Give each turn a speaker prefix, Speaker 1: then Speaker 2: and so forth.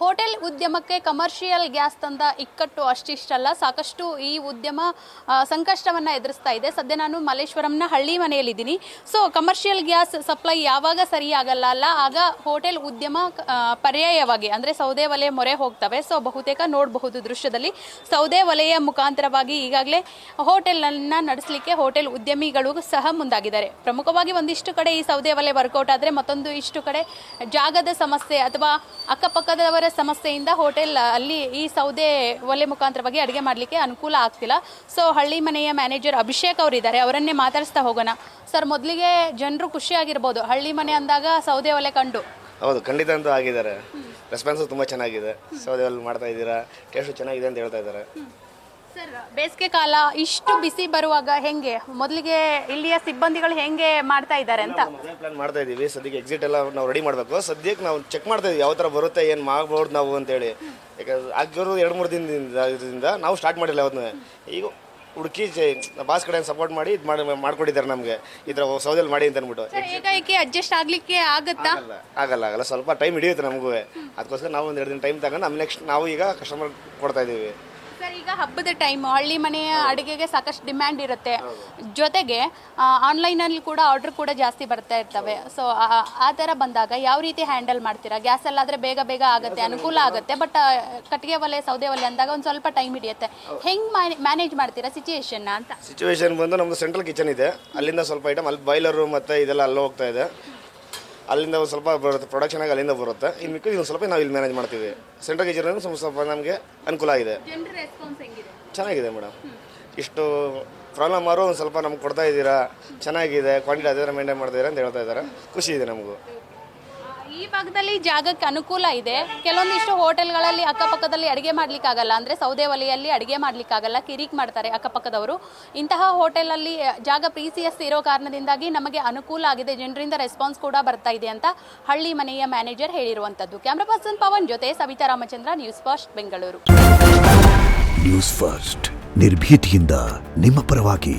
Speaker 1: Hotel ಉದ್ಯಮಕ್ಕೆ commercial gas ತಂದ ಇಕ್ಕಟ್ಟು ಅಷ್ಟಿಷ್ಟಲ್ಲ, ಸಾಕಷ್ಟು ಈ ಉದ್ಯಮ ಸಂಕಷ್ಟವನ್ನು ಎದುರಿಸ್ತಾ ಇದೆ. ಸದ್ಯ ನಾನು ಮಲ್ಲೇಶ್ವರಂನ ಹಳ್ಳಿ ಮನೆಯಲ್ಲಿದ್ದೀನಿ. ಸೊ ಕಮರ್ಷಿಯಲ್ ಗ್ಯಾಸ್ ಸಪ್ಲೈ ಯಾವಾಗ ಸರಿಯಾಗಲ್ಲ ಆಗ ಹೋಟೆಲ್ ಉದ್ಯಮ ಪರ್ಯಾಯವಾಗಿ ಅಂದರೆ ಸೌದೆ ಒಲೆ ಮೊರೆ ಹೋಗ್ತವೆ. ಸೊ ಬಹುತೇಕ ನೋಡಬಹುದು ದೃಶ್ಯದಲ್ಲಿ ಸೌದೆ ಒಲೆಯ ಮುಖಾಂತರವಾಗಿ ಈಗಾಗಲೇ ಹೋಟೆಲನ್ನು ನಡೆಸಲಿಕ್ಕೆ ಹೋಟೆಲ್ ಉದ್ಯಮಿಗಳು ಸಹ ಮುಂದಾಗಿದ್ದಾರೆ. ಪ್ರಮುಖವಾಗಿ ಒಂದಿಷ್ಟು ಕಡೆ ಈ ಸೌದೆ ಒಲೆ ವರ್ಕೌಟ್ ಆದರೆ ಮತ್ತೊಂದು ಇಷ್ಟು ಕಡೆ ಜಾಗದ ಸಮಸ್ಯೆ ಅಥವಾ ಅಕ್ಕಪಕ್ಕದವರ ಸಮಸ್ಯೆಯಿಂದ ಹೋಟೆಲ್ ಅಲ್ಲಿ ಈ ಸೌದೆ ಒಲೆ ಮುಖಾಂತರವಾಗಿ ಅಡುಗೆ ಮಾಡಲಿಕ್ಕೆ ಅನುಕೂಲ ಆಗ್ತಿಲ್ಲ. ಸೊ ಹಳ್ಳಿ ಮನೆಯ ಮ್ಯಾನೇಜರ್ ಅಭಿಷೇಕ್ ಅವರಿದ್ದಾರೆ, ಅವರನ್ನೇ ಮಾತಾಡಿಸ್ತಾ ಹೋಗೋಣ. ಸರ್, ಮೊದಲಿಗೆ ಜನರು ಖುಷಿಯಾಗಿರ್ಬೋದು ಹಳ್ಳಿ ಮನೆ ಅಂದಾಗ ಸೌದೆ ಒಲೆ ಕಂಡು.
Speaker 2: ಹೌದು, ಖಂಡಿತ ಅಂತೂ ಆಗಿದ್ದಾರೆ. ರೆಸ್ಪಾನ್ಸು ತುಂಬ ಚೆನ್ನಾಗಿದೆ. ಸೌದೆ ಒಲೆ ಮಾಡ್ತಾ ಇದ್ದೀರಾ, ಟೇಸ್ಟು ಚೆನ್ನಾಗಿದೆ ಅಂತ ಹೇಳ್ತಾ ಇದ್ದಾರೆ.
Speaker 1: ಸರ್, ಬೇಸಿಗೆ ಕಾಲ ಇಷ್ಟು ಬಿಸಿ ಬರುವಾಗ ಹೆಂಗೆ ಮೊದಲಿಗೆ ಇಲ್ಲಿಯ ಸಿಬ್ಬಂದಿಗಳು ಹೆಂಗೆ ಮಾಡ್ತಾ ಇದ್ದಾರೆ ಅಂತ
Speaker 2: ಪ್ಲಾನ್ ಮಾಡ್ತಾ ಇದ್ದೀವಿ. ಸದ್ಯಕ್ಕೆ ಎಕ್ಸಿಟ್ ಎಲ್ಲ ನಾವು ರೆಡಿ ಮಾಡಬೇಕು. ಸದ್ಯಕ್ಕೆ ನಾವು ಚೆಕ್ ಮಾಡ್ತಾ ಇದ್ದೀವಿ ಯಾವ ಥರ ಬರುತ್ತೆ, ಏನು ಮಾಡ್ಬೋದು ನಾವು ಅಂತೇಳಿ. ಯಾಕಂದ್ರೆ ಆಗಿರೋದು 2-3 ದಿನದಿಂದ ನಾವು ಸ್ಟಾರ್ಟ್ ಮಾಡಿಲ್ಲ ಅವನ್ನ. ಈಗ ಹುಡುಕಿ ಬಾಸ್ ಕಡೆ ಸಪೋರ್ಟ್ ಮಾಡಿ ಇದು ಮಾಡ್ಕೊಂಡಿದ್ದಾರೆ ನಮಗೆ, ಈ ಥರ ಸೌದೆಲ್ ಮಾಡಿ ಅಂತ ಅಂದ್ಬಿಟ್ಟು.
Speaker 1: ಏಕಾಏಕಿ ಅಡ್ಜಸ್ಟ್ ಆಗ್ಲಿಕ್ಕೆ ಆಗುತ್ತಾ?
Speaker 2: ಆಗಲ್ಲ, ಸ್ವಲ್ಪ ಟೈಮ್ ಹಿಡಿಯುತ್ತೆ ನಮಗೂ. ಅದಕ್ಕೋಸ್ಕರ ನಾವು 1-2 ದಿನ ಟೈಮ್ ತಗೊಂಡು ನಮ್ಮ ನೆಕ್ಸ್ಟ್ ನಾವು ಈಗ ಕಸ್ಟಮರ್ ಕೊಡ್ತಾ ಇದ್ದೀವಿ.
Speaker 1: ಸರ್, ಈಗ ಹಬ್ಬದ ಟೈಮ್ ಹಳ್ಳಿ ಮನೆಯ ಅಡುಗೆಗೆ ಸಾಕಷ್ಟು ಡಿಮ್ಯಾಂಡ್ ಇರುತ್ತೆ. ಜೊತೆಗೆ ಆನ್ಲೈನಲ್ಲಿ ಕೂಡ ಆರ್ಡರ್ ಕೂಡ ಜಾಸ್ತಿ ಬರ್ತಾ ಇರ್ತವೆ. ಸೊ ಆ ಥರ ಬಂದಾಗ ಯಾವ ರೀತಿ ಹ್ಯಾಂಡಲ್ ಮಾಡ್ತೀರಾ? ಗ್ಯಾಸ್ ಅಲ್ಲಾದರೆ ಬೇಗ ಆಗುತ್ತೆ, ಅನುಕೂಲ ಆಗುತ್ತೆ. ಬಟ್ ಕಟ್ಟಿಗೆ ಒಲೆ ಸೌದೆ ಒಲೆ ಅಂದಾಗ ಒಂದು ಸ್ವಲ್ಪ ಟೈಮ್ ಹಿಡಿಯುತ್ತೆ. ಹೆಂಗೆ ಮ್ಯಾನೇಜ್ ಮಾಡ್ತೀರಾ ಸಿಚುವೇಶನ್ನ ಅಂತ?
Speaker 2: ಸಿಚುವೇಶನ್ ಬಂದು ನಮ್ಮದು ಸೆಂಟ್ರಲ್ ಕಿಚನ್ ಇದೆ, ಅಲ್ಲಿಂದ ಸ್ವಲ್ಪ ಐಟಮ್ ಅಲ್ಲಿ ಬಾಯ್ಲರು ಮತ್ತು ಇದೆಲ್ಲ ಅಲ್ಲೇ ಹೋಗ್ತಾ ಇದೆ. ಅಲ್ಲಿಂದ ಒಂದು ಸ್ವಲ್ಪ ಬರುತ್ತೆ, ಪ್ರೊಡಕ್ಷನ್ ಆಗಿ ಅಲ್ಲಿಂದ ಬರುತ್ತೆ. ಇನ್ನು ಮಿಕ್ಕಿದ್ದು ಒಂದು ಸ್ವಲ್ಪ ನಾವು ಇಲ್ಲಿ ಮ್ಯಾನೇಜ್ ಮಾಡ್ತೀವಿ. ಸೆಂಟ್ರಲ್ ಕಿಚನ್ ಸ್ವಲ್ಪ ನಮಗೆ ಅನುಕೂಲ ಆಗಿದೆ, ಚೆನ್ನಾಗಿದೆ ಮೇಡಮ್. ಇಷ್ಟು ಪ್ರಾಬ್ಲಮ್ ಆದರೂ ಒಂದು ಸ್ವಲ್ಪ ನಮ್ಗೆ ಕೊಡ್ತಾ ಇದ್ದೀರಾ, ಚೆನ್ನಾಗಿದೆ, ಕ್ವಾಂಟಿಟಿ ಅದೇ ಥರ ಮೇಂಟೈನ್ ಮಾಡ್ತಾ ಇದ್ದೀರಾ ಅಂತ ಹೇಳ್ತಾ ಇದ್ದಾರೆ. ಖುಷಿ ಇದೆ ನಮಗೂ.
Speaker 1: ಈ ಭಾಗದಲ್ಲಿ ಜಾಗಕ್ಕೆ ಅನುಕೂಲ ಇದೆ. ಕೆಲವೊಂದಿಷ್ಟು ಹೋಟೆಲ್ಗಳಲ್ಲಿ ಅಕ್ಕಪಕ್ಕದಲ್ಲಿ ಅಡುಗೆ ಮಾಡ್ಲಿಕ್ಕಾಗಲ್ಲ, ಅಂದರೆ ಸೌದೆ ಒಲೆಯಲ್ಲಿ ಅಡುಗೆ ಮಾಡ್ಲಿಕ್ಕಾಗಲ್ಲ, ಕಿರಿಕ್ ಮಾಡ್ತಾರೆ ಅಕ್ಕಪಕ್ಕದವರು. ಇಂತಹ ಹೋಟೆಲಲ್ಲಿ ಜಾಗ ಪ್ರೀಸಿಯಸ್ ಇರೋ ಕಾರಣದಿಂದಾಗಿ ನಮಗೆ ಅನುಕೂಲ ಆಗಿದೆ, ಜನರಿಂದ ರೆಸ್ಪಾನ್ಸ್ ಕೂಡ ಬರ್ತಾ ಇದೆ ಅಂತ ಹಳ್ಳಿ ಮನೆಯ ಮ್ಯಾನೇಜರ್ ಹೇಳಿರುವಂಥದ್ದು. ಕ್ಯಾಮ್ರಾ ಪರ್ಸನ್ ಪವನ್ ಜೊತೆ Savita Ramachandra, news first, Bengaluru.
Speaker 3: News first, ನಿರ್ಭೀತಿಯಿಂದ ನಿಮ್ಮ ಪರವಾಗಿ.